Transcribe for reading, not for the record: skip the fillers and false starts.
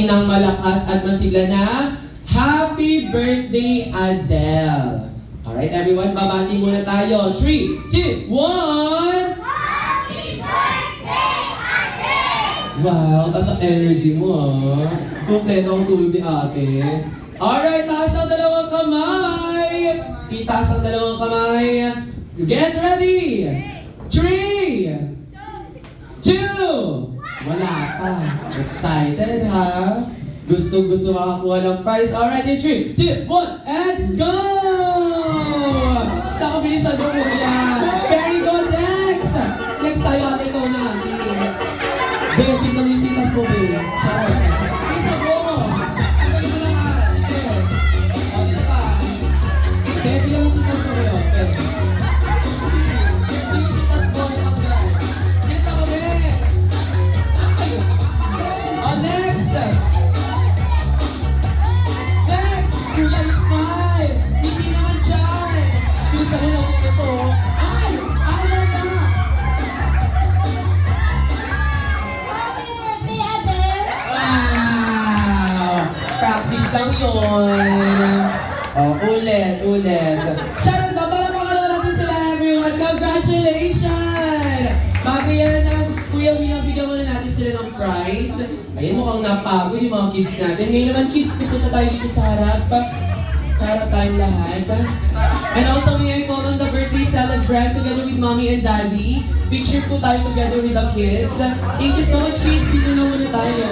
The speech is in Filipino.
ng malakas at masigla na Happy Birthday, Adele! Alright, everyone, babati muna tayo. 3, 2, 1! Happy birthday, Ate! Wow, taas ang energy mo ah. Kompleto ang tulog ni ate. Alright, taas ang dalawang kamay! Itaas ang dalawang kamay. Get ready! 3, 2, wala pa. Excited ha? Gusto makakuha ng prize. Alright, in 3, 2, 1, and go! Nakabilisan mo po yan. Very good, next! Next tayo, ate, ikaw na. Bea, tignan mo yung sitas mo, Bea. Charot. Isa mo! Tagal mo lang ha. Sige. O, dito ka. Bea, tignan mo yung sitas mo yun. Bea. Tignan yung sitas mo, natanggal. Isa mo, Bea. Ay! O, next! Next! Kuya, smile! Hindi naman dyan! Bilisan mo na ulit ito. Ay! Ayaw na! Happy birthday, Ate! Wow! Practice lang yun. Oh, ulit. Charot ba? Palamakan natin sila, everyone. Congratulations! Bago yan, Kuya Will, bigyan muna natin sila ng prize. Ayun, mukhang napagod yung mga kids natin. Ngayon naman, kids, pupunta tayo dito sa harap. Sa harap tayong lahat. And also, may I call on the birthday celebrant together with mommy and daddy. Picture po tayo together with the kids. Thank you so much, kids. Dito na muna tayo.